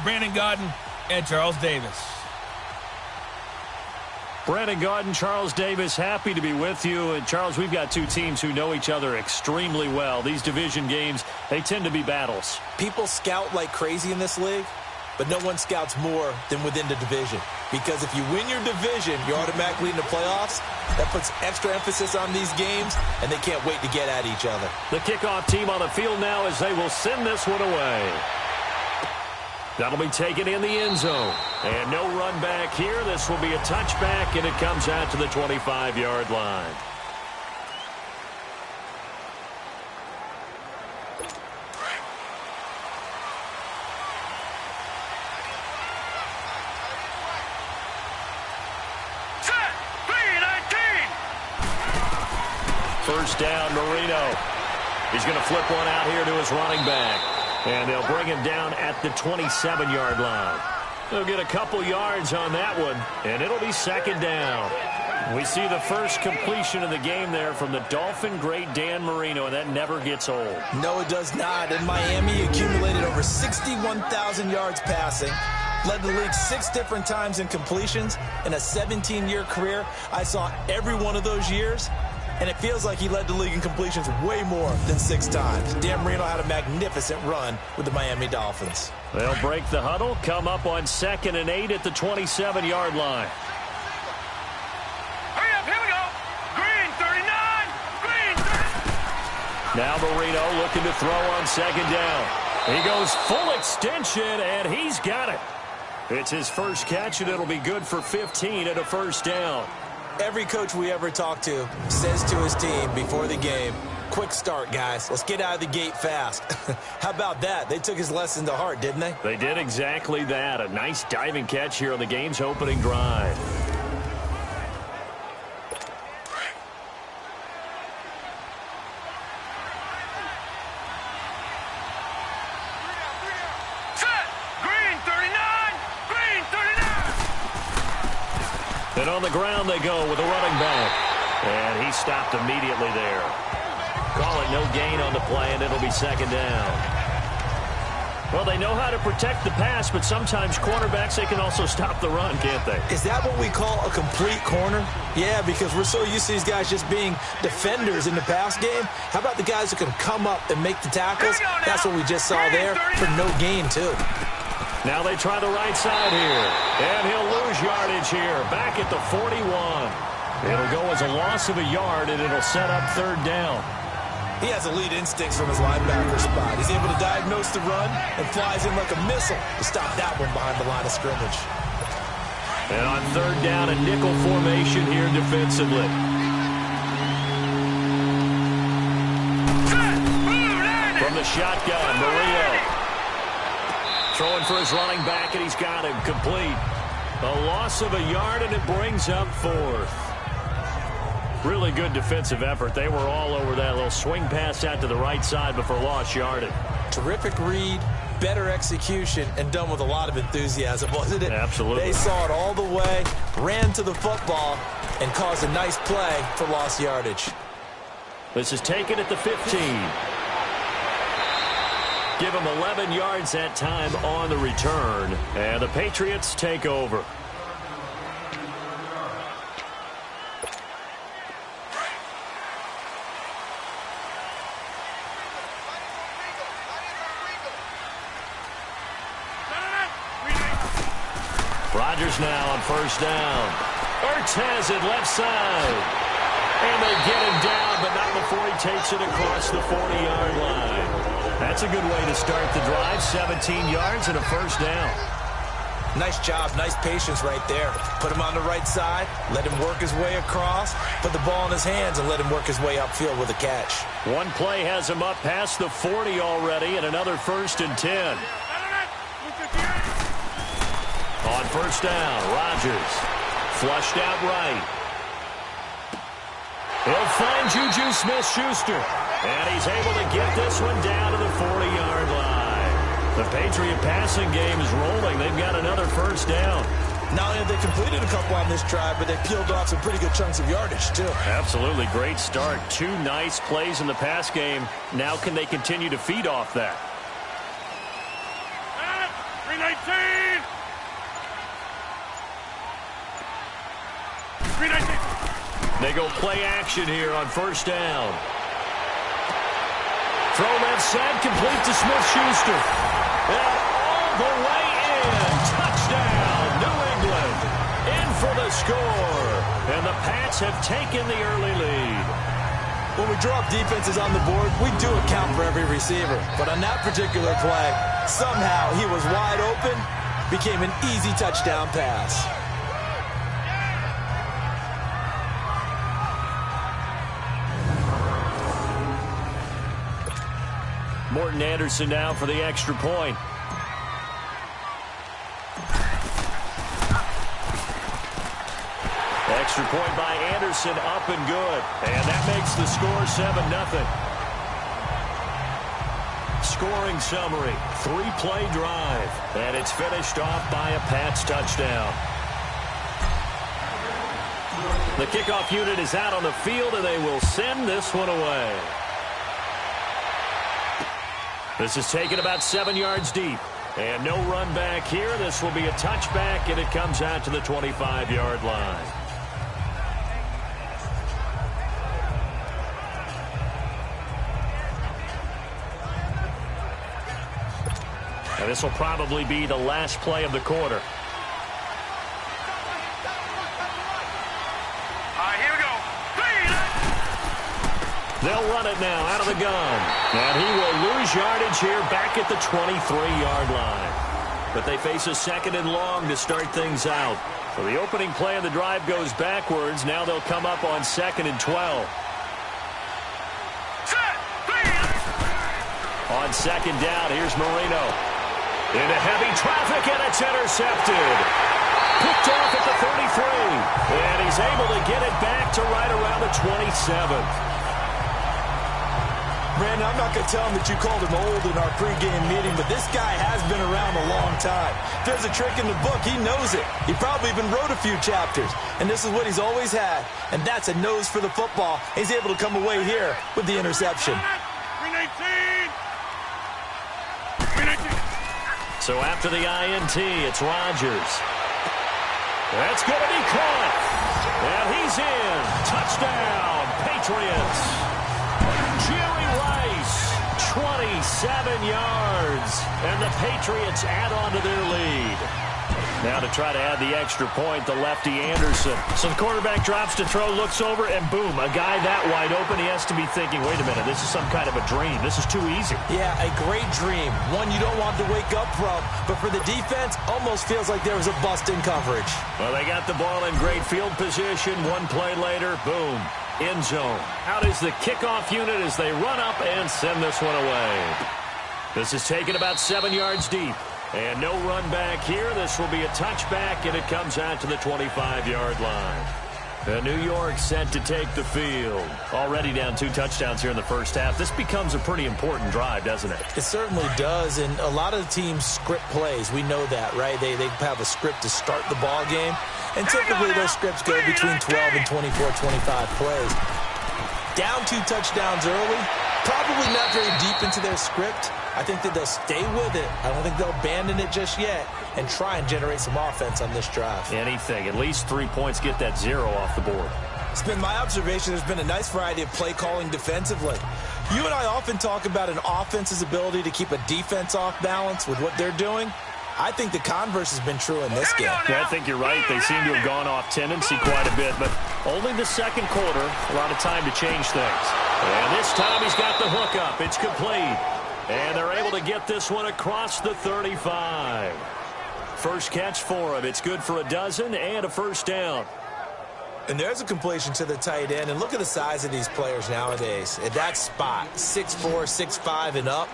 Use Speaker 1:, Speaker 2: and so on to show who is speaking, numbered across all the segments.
Speaker 1: Brandon Gaudin and Charles Davis.
Speaker 2: Brandon Gaudin, Charles Davis, happy to be with you. And, Charles, we've got two teams who know each other extremely well. These division games, they tend to be battles.
Speaker 3: People scout like crazy in this league, but no one scouts more than within the division. Because if you win your division, you're automatically in the playoffs. That puts extra emphasis on these games, and they can't wait to get at each other.
Speaker 2: The kickoff team on the field now as they will send this one away. That'll be taken in the end zone. And no run back here. This will be a touchback, and it comes out to the 25-yard line. First down, Marino. He's going to flip one out here to his running back. And they'll bring him down at the 27-yard line. They'll get a couple yards on that one, and it'll be second down. We see the first completion of the game there from the Dolphin great Dan Marino, and that never gets old.
Speaker 3: No, it does not. In Miami, he accumulated over 61,000 yards passing. Led the league 6 different times in completions. In a 17-year career, I saw every one of those years. And it feels like he led the league in completions way more than 6 times. Dan Marino had a magnificent run with the Miami Dolphins.
Speaker 2: They'll break the huddle, come up on 2nd and 8 at the 27-yard line.
Speaker 4: Hurry up, here we go. Green, 39. Green, 30.
Speaker 2: Now Marino looking to throw on 2nd down. He goes full extension, and he's got it. It's his first catch, and it'll be good for 15 and a first down.
Speaker 3: Every coach we ever talk to says to his team before the game, quick start, guys. Let's get out of the gate fast. How about that? They took his lesson to heart, didn't they?
Speaker 2: They did exactly that. A nice diving catch here on the game's opening drive. And on the ground they go with a running back. And he stopped immediately there. Call it no gain on the play, and it'll be second down. Well, they know how to protect the pass, but sometimes cornerbacks, they can also stop the run, can't they?
Speaker 3: Is that what we call a complete corner? Yeah, because we're so used to these guys just being defenders in the pass game. How about the guys who can come up and make the tackles? That's what we just saw there for no gain, too.
Speaker 2: Now they try the right side here. And he'll lose yardage here. Back at the 41. It'll go as a loss of a yard, and it'll set up 3rd down.
Speaker 3: He has elite instincts from his linebacker spot. He's able to diagnose the run and flies in like a missile to stop that one behind the line of scrimmage.
Speaker 2: And on 3rd down, a nickel formation here defensively. From the shotgun, Marino. Throwing for his running back, and he's got him complete. A loss of a yard, and it brings up 4th. Really good defensive effort. They were all over that little swing pass out to the right side before lost yardage.
Speaker 3: Terrific read, better execution, and done with a lot of enthusiasm, wasn't it?
Speaker 2: Absolutely.
Speaker 3: They saw it all the way, ran to the football, and caused a nice play for lost yardage.
Speaker 2: This is taken at the 15. Give him 11 yards that time on the return. And the Patriots take over. Rodgers now on 1st down. Ertz has it left side. And they get him down, but not before he takes it across the 40-yard line. That's a good way to start the drive. 17 yards and a first down.
Speaker 3: Nice job, nice patience right there. Put him on the right side, let him work his way across, put the ball in his hands, and let him work his way upfield with a catch.
Speaker 2: One play has him up past the 40 already, and another 1st and 10. On 1st down, Rodgers flushed out right. He'll find Juju Smith-Schuster. And he's able to get this one down to the 40-yard line. The Patriot passing game is rolling. They've got another 1st down.
Speaker 3: Not only have they completed a couple on this drive, but they peeled off some pretty good chunks of yardage, too.
Speaker 2: Absolutely. Great start. 2 nice plays in the pass game. Now can they continue to feed off that?
Speaker 4: 319.
Speaker 2: They go play action here on first down. Throw left side, complete to Smith-Schuster. And all the way in. Touchdown, New England. In for the score. And the Pats have taken the early lead.
Speaker 3: When we draw up defenses on the board, we do account for every receiver. But on that particular play, somehow he was wide open, became an easy touchdown pass.
Speaker 2: Morton Anderson now for the extra point. Extra point by Anderson, up and good. And that makes the score 7-0. Scoring summary, 3-play drive. And it's finished off by a Pats touchdown. The kickoff unit is out on the field, and they will send this one away. This is taken about 7 yards deep. And no run back here. This will be a touchback, and it comes out to the 25-yard line. And this will probably be the last play of the quarter.
Speaker 4: Here we go.
Speaker 2: They'll run it now out of the gun. And he will lose yardage here back at the 23-yard line. But they face a 2nd and long to start things out. So the opening play of the drive goes backwards. Now they'll come up on 2nd and 12. On 2nd down, here's Marino. Into heavy traffic, and it's intercepted. Picked off at the 33. And he's able to get it back to right around the 27th.
Speaker 3: Brandon, I'm not going to tell him that you called him old in our pregame meeting, but this guy has been around a long time. If there's a trick in the book, he knows it. He probably even wrote a few chapters, and this is what he's always had, and that's a nose for the football. He's able to come away here with the interception.
Speaker 2: So after the INT, it's Rodgers. That's going to be caught. And he's in. Touchdown, Patriots. Jerry Rice, 27 yards. And the Patriots add on to their lead. Now to try to add the extra point, the lefty Anderson. So the quarterback drops to throw, looks over, and boom, a guy that wide open, he has to be thinking, wait a minute, this is some kind of a dream. This is too easy.
Speaker 3: Yeah, a great dream. One you don't want to wake up from. But for the defense, almost feels like there was a bust in coverage.
Speaker 2: Well, they got the ball in great field position. One play later, boom, end zone. Out is the kickoff unit as they run up and send this one away. This is taken about 7 yards deep. And no run back here. This will be a touchback, and it comes out to the 25-yard line. And New York set to take the field. Already down 2 touchdowns here in the first half. This becomes a pretty important drive, doesn't it?
Speaker 3: It certainly does, and a lot of the teams script plays. We know that, right? They have a script to start the ball game, and typically those scripts go between 12 and 24, 25 plays. Down 2 touchdowns early, probably not very deep into their script. I think that they'll stay with it. I don't think they'll abandon it just yet and try and generate some offense on this drive.
Speaker 2: Anything. At least 3 points, get that 0 off the board.
Speaker 3: It's been my observation there's been a nice variety of play calling defensively. You and I often talk about an offense's ability to keep a defense off balance with what they're doing. I think the converse has been true in this game.
Speaker 2: Yeah, I think you're right. They seem to have gone off tendency quite a bit, but only the second quarter, a lot of time to change things. And this time he's got the hook up. It's complete. And they're able to get this one across the 35. First catch for him. It's good for a dozen and a first down.
Speaker 3: And there's a completion to the tight end. And look at the size of these players nowadays. At that spot, 6'4", 6'5", and up.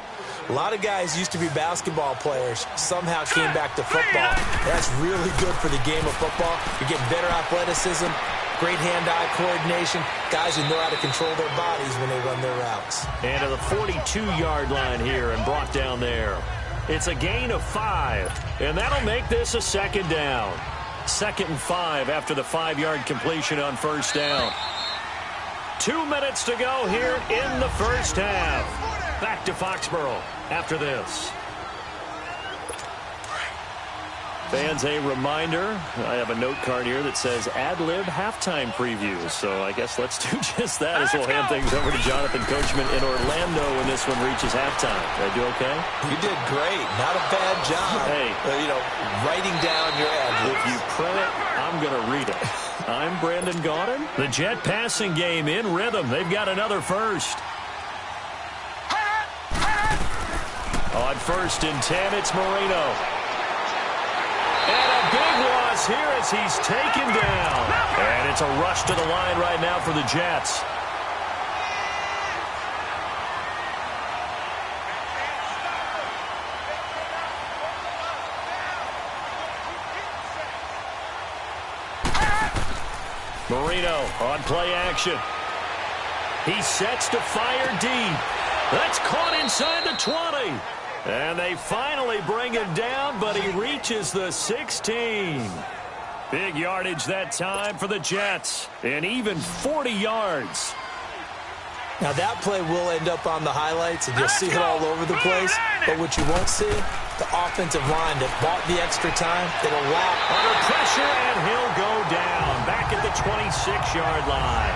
Speaker 3: A lot of guys used to be basketball players, somehow came back to football. That's really good for the game of football. You get better athleticism, great hand-eye coordination, guys who know how to control their bodies when they run their routes.
Speaker 2: And to the 42-yard line here and brought down there. It's a gain of 5, and that'll make this a second down. 2nd and 5 after the 5-yard completion on first down. 2 minutes to go here in the first half. Back to Foxborough after this. Fans, a reminder, I have a note card here that says ad-lib halftime previews. So I guess let's do just that as we'll hand things over to Jonathan Coachman in Orlando when this one reaches halftime. Did I do okay?
Speaker 3: You did great. Not a bad job.
Speaker 2: Hey.
Speaker 3: Writing down your ad-libs.
Speaker 2: If you print it, I'm going to read it. I'm Brandon Gaudin. The Jet passing game in rhythm. They've got another first. On 1st and 10, it's Marino. And a big loss here as he's taken down. And it's a rush to the line right now for the Jets. Marino on play action. He sets to fire deep. That's caught inside the 20. And they finally bring him down, but he reaches the 16. Big yardage that time for the Jets. And even 40 yards.
Speaker 3: Now that play will end up on the highlights, and you'll see it all over the place. But what you won't see, the offensive line that bought the extra time, it'll lock.
Speaker 2: Under pressure, and he'll go down. Back at the 26-yard line.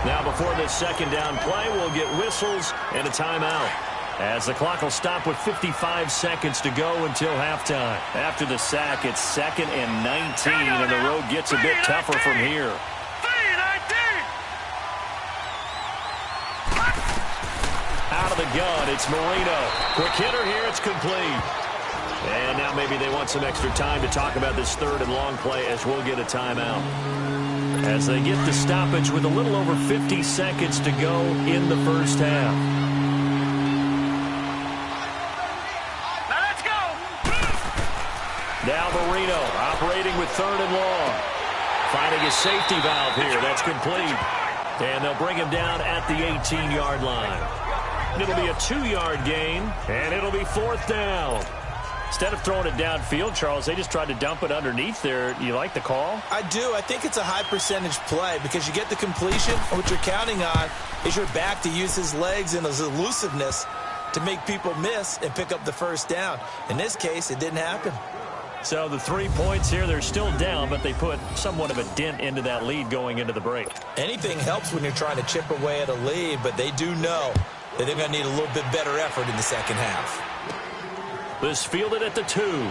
Speaker 2: Now before this second down play, we'll get whistles and a timeout. As the clock will stop with 55 seconds to go until halftime. After the sack, it's 2nd and 19, and the road gets a bit tougher from here. Out of the gun, it's Marino. Quick hitter here, it's complete. And now maybe they want some extra time to talk about this 3rd and long play as we'll get a timeout. As they get the stoppage with a little over 50 seconds to go in the first half.
Speaker 4: Now let's go.
Speaker 2: Now Marino operating with 3rd and long. Finding his safety valve here. That's complete. And they'll bring him down at the 18-yard line. It'll be a 2-yard gain, and it'll be 4th down. Instead of throwing it downfield, Charles, they just tried to dump it underneath there. You like the call?
Speaker 3: I do. I think it's a high-percentage play because you get the completion, and what you're counting on is your back to use his legs and his elusiveness to make people miss and pick up the first down. In this case, it didn't happen.
Speaker 2: So the 3 points here, they're still down, but they put somewhat of a dent into that lead going into the break.
Speaker 3: Anything helps when you're trying to chip away at a lead, but they do know that they're going to need a little bit better effort in the second half.
Speaker 2: This fielded at the 2. And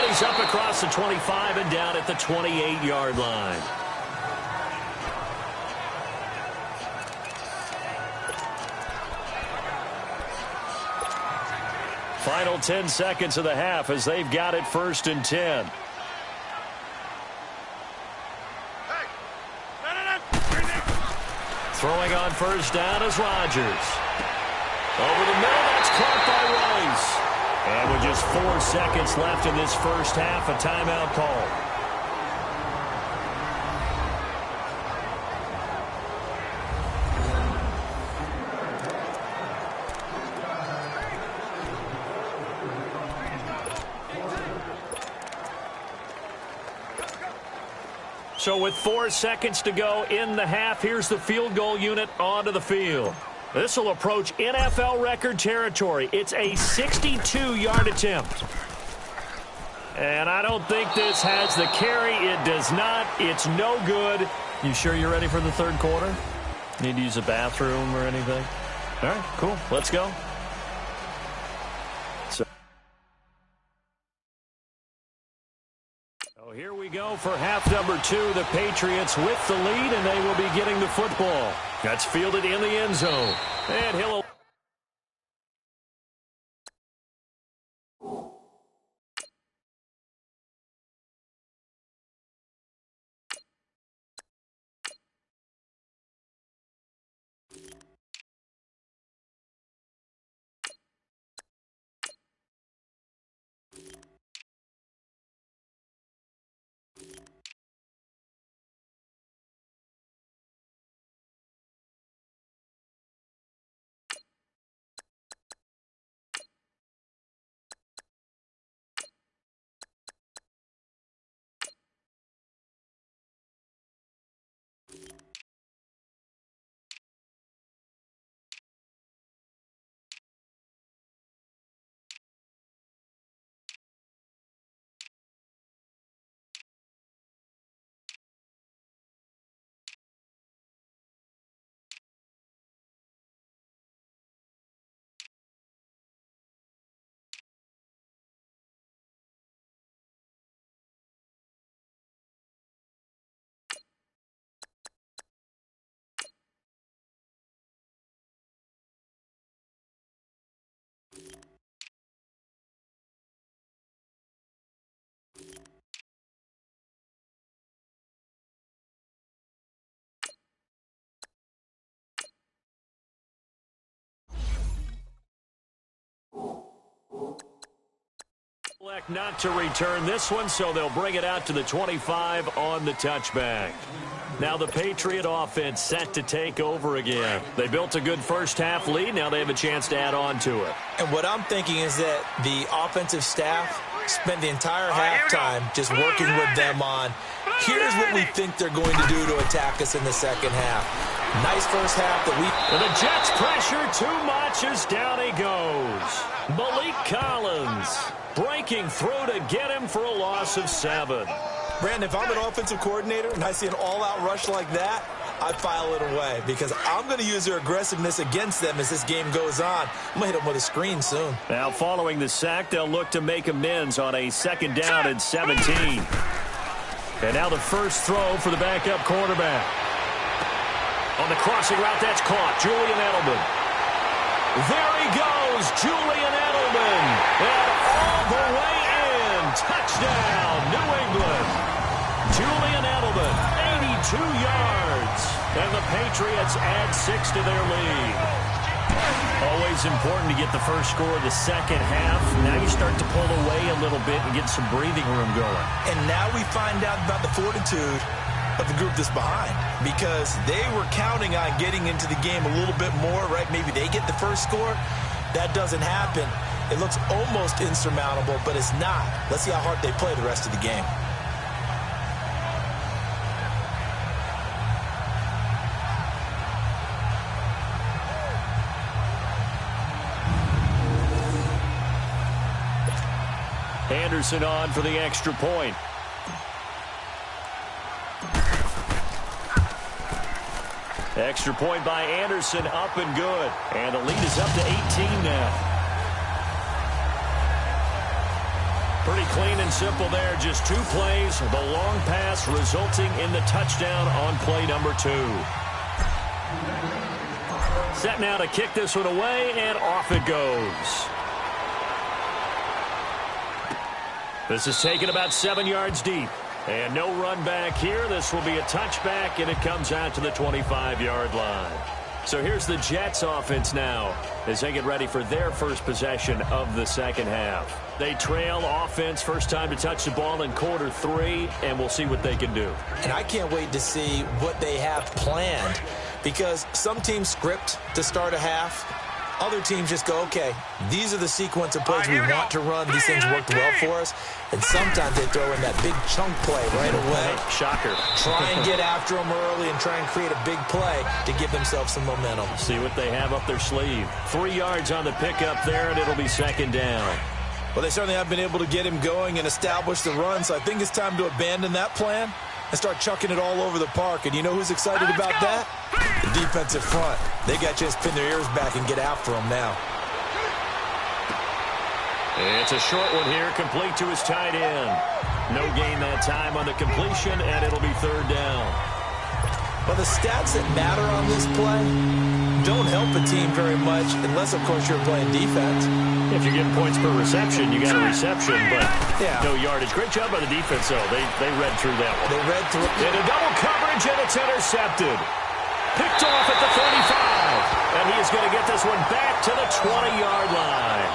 Speaker 2: he's up across the 25 and down at the 28-yard line. Final 10 seconds of the half as they've got it 1st and 10. Throwing on 1st down is Rodgers. Over the middle, that's caught by Rice. And with just 4 seconds left in this first half, a timeout call. So with 4 seconds to go in the half, here's the field goal unit onto the field. This will approach NFL record territory. It's a 62-yard attempt. And I don't think this has the carry. It does not. It's no good. You sure you're ready for the 3rd quarter? Need to use a bathroom or anything? All right, cool. Let's go. Here we go for half number 2. The Patriots with the lead, and they will be getting the football. That's fielded in the end zone. And he'll... Elect not to return this one, so they'll bring it out to the 25 on the touchback. Now the Patriot offense set to take over again. They built a good first-half lead. Now they have a chance to add on to it.
Speaker 3: And what I'm thinking is that the offensive staff spent the entire halftime just working with them on, here's what we think they're going to do to attack us in the second half. Nice first half that we...
Speaker 2: And the Jets pressure too much as down he goes. Malik Collins breaking through to get him for a loss of 7.
Speaker 3: Brandon, if I'm an offensive coordinator and I see an all-out rush like that, I file it away because I'm going to use their aggressiveness against them as this game goes on. I'm going to hit them with a screen soon.
Speaker 2: Now following the sack, they'll look to make amends on a 2nd down and 17. And now the first throw for the backup quarterback. On the crossing route, that's caught. Julian Edelman. There he goes, Julian Edelman. And all the way in. Touchdown, New England. Julian Edelman, 82 yards. And the Patriots add 6 to their lead. Always important to get the first score of the second half. Now you start to pull away a little bit and get some breathing room going.
Speaker 3: And now we find out about the fortitude of the group that's behind, because they were counting on getting into the game a little bit more, right? Maybe they get the first score. That doesn't happen. It looks almost insurmountable, but it's not. Let's see how hard they play the rest of the game.
Speaker 2: Anderson on for the extra point. Extra point by Anderson, up and good. And the lead is up to 18 now. Pretty clean and simple there. Just 2 plays. The long pass resulting in the touchdown on play number 2. Set now to kick this one away, and off it goes. This is taken about 7 yards deep. And no run back here. This will be a touchback, and it comes out to the 25-yard line. So here's the Jets offense now as they get ready for their first possession of the second half. They trail offense, first time to touch the ball in quarter 3, and we'll see what they can do.
Speaker 3: And I can't wait to see what they have planned, because some teams script to start a half. Other teams just go, okay, these are the sequence of plays we want to run. These things worked well for us. And sometimes they throw in that big chunk play right away.
Speaker 2: Shocker.
Speaker 3: Try and get after them early and try and create a big play to give themselves some momentum.
Speaker 2: See what they have up their sleeve. 3 yards on the pickup there, and it'll be 2nd down.
Speaker 3: Well, they certainly have been able to get him going and establish the run, so I think it's time to abandon that plan and start chucking it all over the park. And you know who's excited about that? The defensive front. They got a chance to pin their ears back and get after them now.
Speaker 2: It's a short one here, complete to his tight end. No gain that time on the completion, and it'll be 3rd down.
Speaker 3: Well, the stats that matter on this play don't help a team very much unless, of course, you're playing defense.
Speaker 2: If you're getting points per reception, you got a reception, but no yardage. Great job by the defense, though. They read through that one.
Speaker 3: They read through it.
Speaker 2: In a double coverage, and it's intercepted. Picked off at the 35. And he is going to get this one back to the 20-yard line.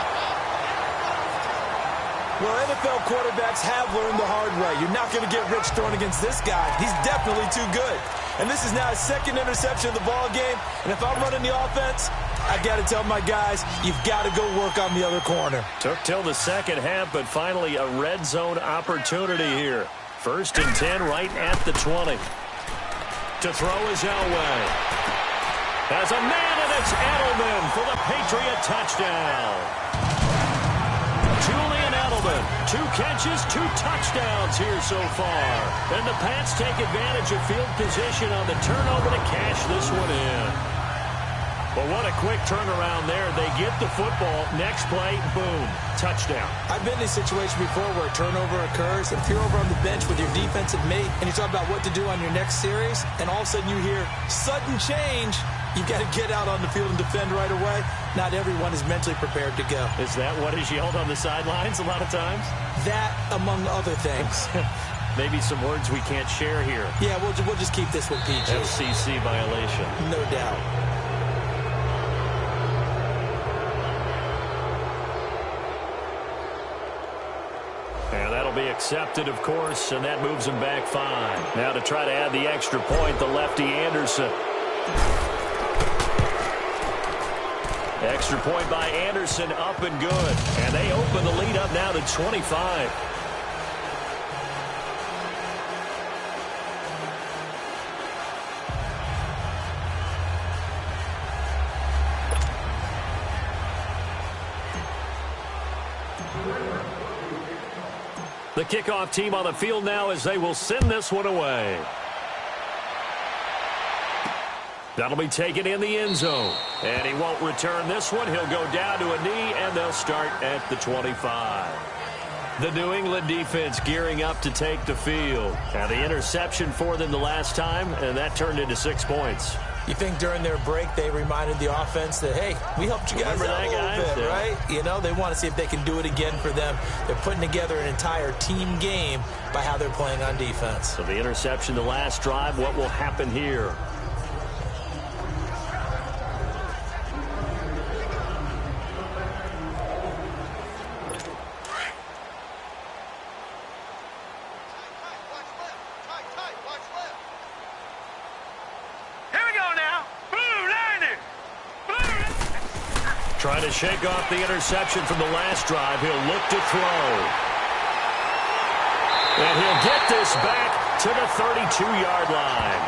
Speaker 3: Well, NFL quarterbacks have learned the hard way. You're not going to get rich throwing against this guy. He's definitely too good. And this is now his 2nd interception of the ball game. And if I'm running the offense, I got to tell my guys, you've got to go work on the other corner.
Speaker 2: Took till the second half, but finally a red zone opportunity here. 1st and 10 right at the 20. To throw is Elway. Has a man, and it's Edelman for the Patriot touchdown. Julian Edelman, 2 catches, 2 touchdowns here so far. And the Pats take advantage of field position on the turnover to cash this one in. But what a quick turnaround there. They get the football. Next play, boom, touchdown.
Speaker 3: I've been in a situation before where a turnover occurs. If you're over on the bench with your defensive mate and you talk about what to do on your next series, and all of a sudden you hear sudden change, you've got to get out on the field and defend right away. Not everyone is mentally prepared to go.
Speaker 2: Is that what is yelled on the sidelines a lot of times?
Speaker 3: That, among other things.
Speaker 2: Maybe some words we can't share here.
Speaker 3: Yeah, we'll just keep this one PG.
Speaker 2: FCC violation.
Speaker 3: No doubt.
Speaker 2: That'll be accepted, of course, and that moves him back 5. Now to try to add the extra point, the lefty Anderson. Extra point by Anderson, up and good. And they open the lead up now to 25. The kickoff team on the field now as they will send this one away. That'll be taken in the end zone. And he won't return this one. He'll go down to a knee, and they'll start at the 25. The New England defense gearing up to take the field. Now the interception for them the last time, and that turned into 6 points.
Speaker 3: You think during their break they reminded the offense that, hey, we helped you guys out a little bit, right? You know, they want to see if they can do it again for them. They're putting together an entire team game by how they're playing on defense.
Speaker 2: So the interception the last drive, what will happen here? Trying to shake off the interception from the last drive. He'll look to throw. And he'll get this back to the 32-yard line.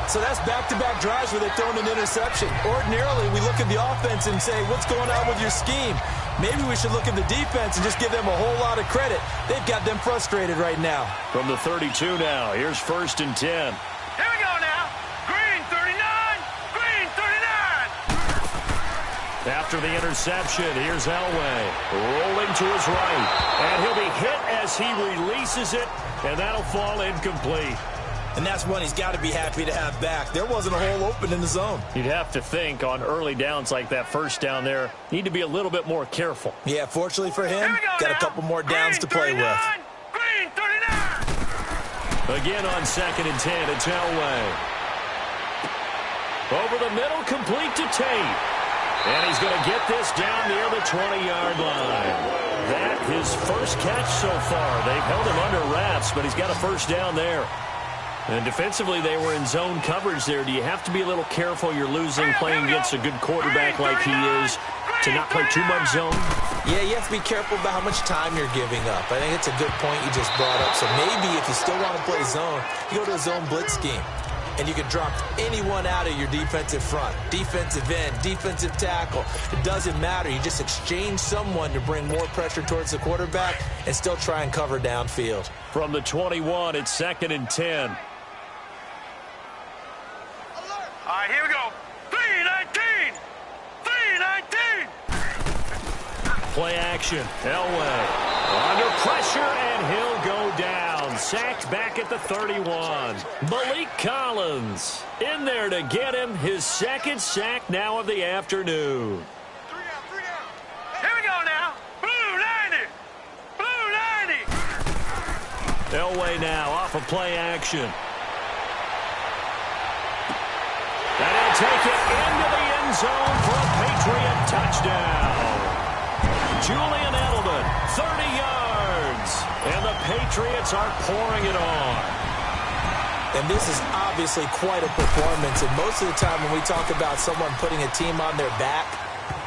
Speaker 3: So that's back-to-back drives where they've thrown an interception. Ordinarily, we look at the offense and say, what's going on with your scheme? Maybe we should look at the defense and just give them a whole lot of credit. They've got them frustrated right now.
Speaker 2: From the 32 now, here's 1st and 10. After the interception, here's Elway rolling to his right. And he'll be hit as he releases it, and that'll fall incomplete.
Speaker 3: And that's one he's got to be happy to have back. There wasn't a hole open in the zone.
Speaker 2: You'd have to think on early downs like that first down there, need to be a little bit more careful.
Speaker 3: Yeah, fortunately for him, got a couple more downs to play with.
Speaker 4: Green 39.
Speaker 2: Again on 2nd and 10, it's Elway. Over the middle, complete to Tate. And he's going to get this down near the 20-yard line. That his first catch so far. They've held him under wraps, but he's got a first down there. And defensively, they were in zone coverage there. Do you have to be a little careful? You're losing playing against a good quarterback like he is to not play too much zone?
Speaker 3: Yeah, you have to be careful about how much time you're giving up. I think it's a good point you just brought up. So maybe if you still want to play zone, you go to a zone blitz scheme. And you can drop anyone out of your defensive front. Defensive end, defensive tackle. It doesn't matter. You just exchange someone to bring more pressure towards the quarterback and still try and cover downfield.
Speaker 2: From the 21, it's 2nd and 10.
Speaker 4: All right, here we go. 3-19. 3-19.
Speaker 2: Play action. Elway under pressure, and he'll go down. Sacked back at the 31. Malik Collins in there to get him his 2nd sack now of the afternoon.
Speaker 4: 3 out. Here we go now. Blue 90. Blue 90.
Speaker 2: Elway now off of play action. And he'll take it into the end zone for a Patriot touchdown. Julian Edelman, 30 yards. And the Patriots are pouring it on.
Speaker 3: And this is obviously quite a performance. And most of the time when we talk about someone putting a team on their back,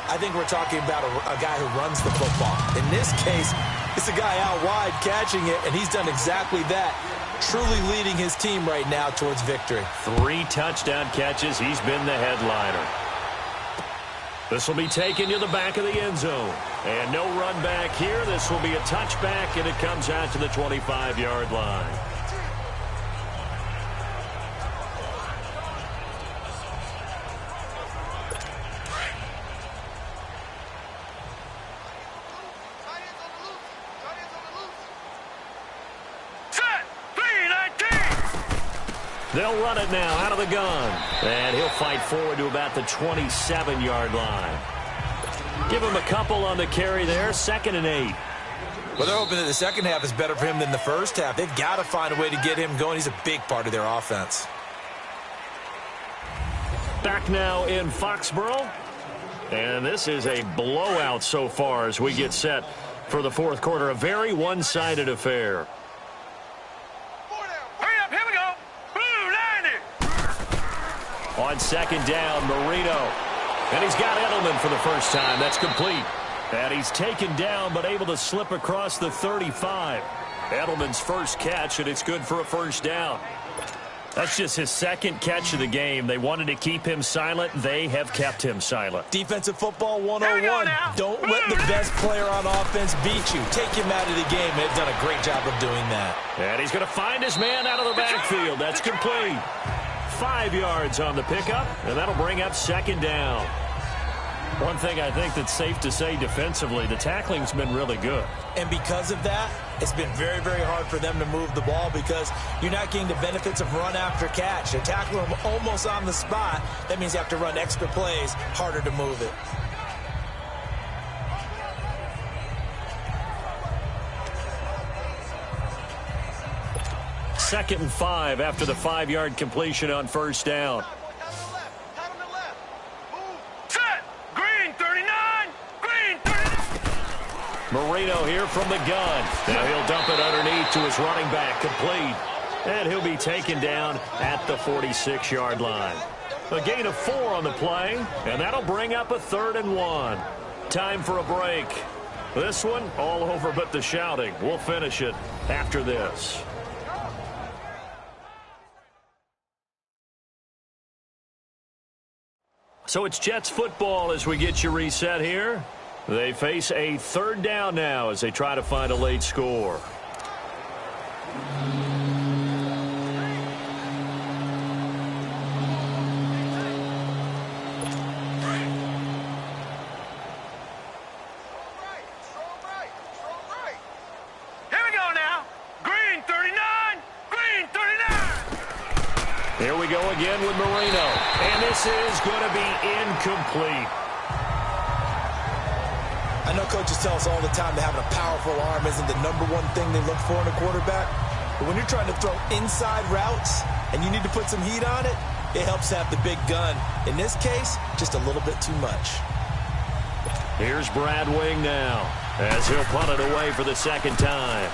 Speaker 3: I think we're talking about a guy who runs the football. In this case, it's a guy out wide catching it, and he's done exactly that. Truly leading his team right now towards victory.
Speaker 2: 3 touchdown catches. He's been the headliner. This will be taken to the back of the end zone. And no run back here. This will be a touchback, and it comes out to the 25-yard line. They'll run it now out of the gun. And he'll fight forward to about the 27-yard line. Give him a couple on the carry there. 2nd and 8.
Speaker 3: Well, they're hoping that the second half is better for him than the first half. They've got to find a way to get him going. He's a big part of their offense.
Speaker 2: Back now in Foxborough. And this is a blowout so far as we get set for the fourth quarter. A very one-sided affair.
Speaker 4: Hurry up, here we go. Blue 90.
Speaker 2: On second down, Marino. And he's got Edelman for the first time. That's complete. And he's taken down but able to slip across the 35. Edelman's first catch, and it's good for a first down. That's just his second catch of the game. They wanted to keep him silent. They have kept him silent.
Speaker 3: Defensive football 101. Don't let the best player on offense beat you. Take him out of the game. They've done a great job of doing that.
Speaker 2: And he's going to find his man out of the backfield. That's complete. 5 yards on the pickup, and that'll bring up second down. One thing I think that's safe to say defensively, the tackling's been really good.
Speaker 3: And because of that, it's been very, very hard for them to move the ball because you're not getting the benefits of run after catch. They're tackling them almost on the spot. That means you have to run extra plays, harder to move it.
Speaker 2: Second and 5 after the 5-yard completion on first down. Marino here from the gun. Now he'll dump it underneath to his running back, complete. And he'll be taken down at the 46-yard line. A gain of 4 on the play, and that'll bring up a 3rd and 1. Time for a break. This one, all over but the shouting. We'll finish it after this. So it's Jets football as we get you reset here. They face a 3rd down now as they try to find a late score.
Speaker 4: Here we go now. Green 39. Green 39.
Speaker 2: Here we go again with Marino. And this is going to be incomplete.
Speaker 3: I know coaches tell us all the time that having a powerful arm isn't the #1 thing they look for in a quarterback. But when you're trying to throw inside routes and you need to put some heat on it, it helps to have the big gun. In this case, just a little bit too much.
Speaker 2: Here's Brad Wing now as he'll punt it away for the second time.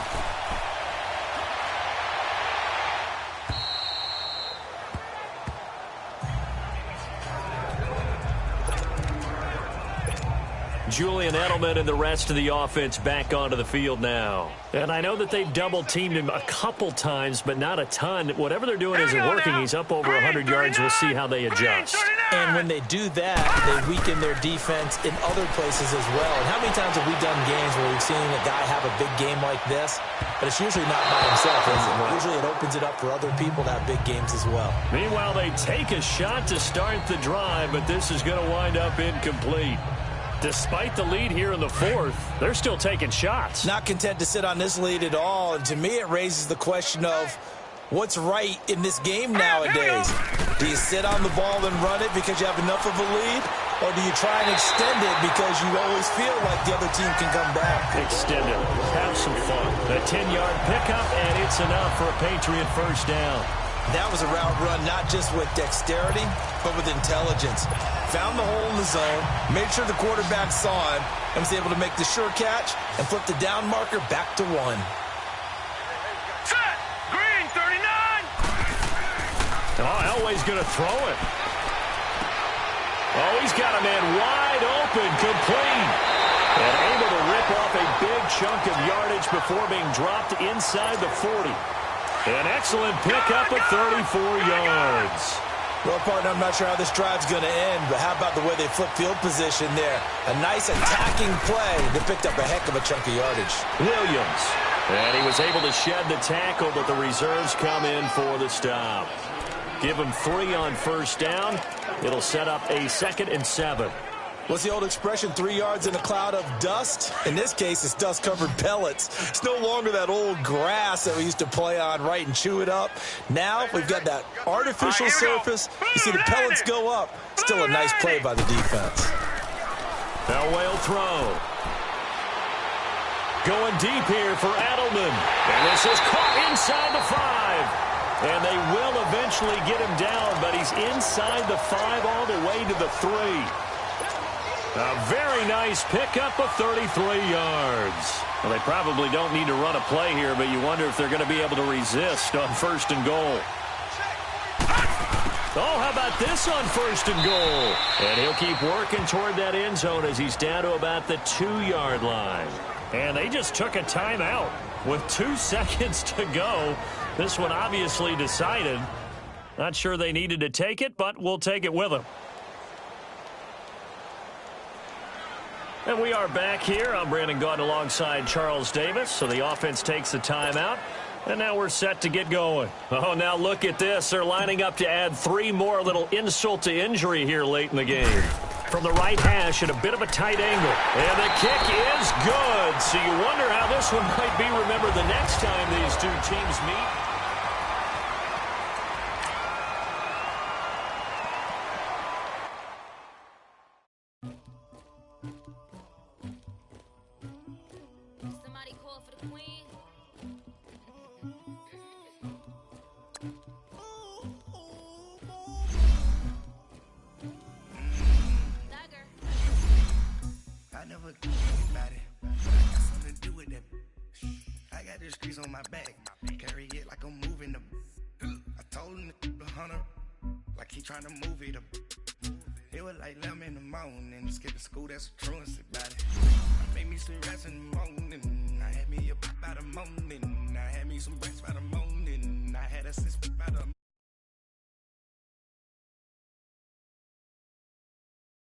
Speaker 2: Julian Edelman and the rest of the offense back onto the field now. And I know that they've double-teamed him a couple times, but not a ton. Whatever they're doing isn't working. He's up over 100 yards. We'll see how they adjust.
Speaker 3: And when they do that, they weaken their defense in other places as well. And how many times have we done games where we've seen a guy have a big game like this? But it's usually not by himself, is it? Usually it opens it up for other people to have big games as well.
Speaker 2: Meanwhile, they take a shot to start the drive, but this is going to wind up incomplete. Despite the lead here in the 4th, they're still taking shots.
Speaker 3: Not content to sit on this lead at all. And to me, it raises the question of what's right in this game nowadays. Do you sit on the ball and run it because you have enough of a lead? Or do you try and extend it because you always feel like the other team can come back?
Speaker 2: Extend it. Have some fun. A 10-yard pickup, and it's enough for a Patriot first down.
Speaker 3: That was a route run not just with dexterity, but with intelligence. Found the hole in the zone, made sure the quarterback saw him, and was able to make the sure catch and flip the down marker back to 1.
Speaker 4: Set. Green 39.
Speaker 2: Oh, Elway's going to throw it. Oh, he's got a man wide open, complete. And able to rip off a big chunk of yardage before being dropped inside the 40. An excellent pickup at 34 yards.
Speaker 3: Well, partner, I'm not sure how this drive's going to end, but how about the way they flip field position there? A nice attacking play that picked up a heck of a chunk of yardage.
Speaker 2: Williams. And he was able to shed the tackle, but the reserves come in for the stop. Give him 3 on first down. It'll set up a 2nd and 7.
Speaker 3: What's the old expression, 3 yards in a cloud of dust? In this case, it's dust-covered pellets. It's no longer that old grass that we used to play on, right, and chew it up. Now we've got that artificial surface. You see the pellets go up. Still a nice play by the defense.
Speaker 2: Elway will throw. Going deep here for Edelman. And this is caught inside the 5. And they will eventually get him down, but he's inside the 5 all the way to the 3. A very nice pickup of 33 yards. Well, they probably don't need to run a play here, but you wonder if they're going to be able to resist on 1st and goal. Oh, how about this on 1st and goal? And he'll keep working toward that end zone as he's down to about the 2-yard line. And they just took a timeout with 2 seconds to go. This one obviously decided. Not sure they needed to take it, but we'll take it with them. And we are back here. I'm Brandon Gaudin alongside Charles Davis. So the offense takes the timeout. And now we're set to get going. Oh, now look at this. They're lining up to add 3 more, little insult to injury here late in the game. From the right hash at a bit of a tight angle. And the kick is good. So you wonder how this one might be remembered the next time these 2 teams meet.
Speaker 5: Somebody call for the queen.
Speaker 6: I never about it, but I got something to do with that. I got this grease on my back, carry it like I'm moving the. I told him to 100, like he trying to move it up. It was like 11 in the morning, skipping school, that's a truancy about it. I made me some rest in the morning, I had me a pop by the morning, I had me some breaks by the morning, I had a six by the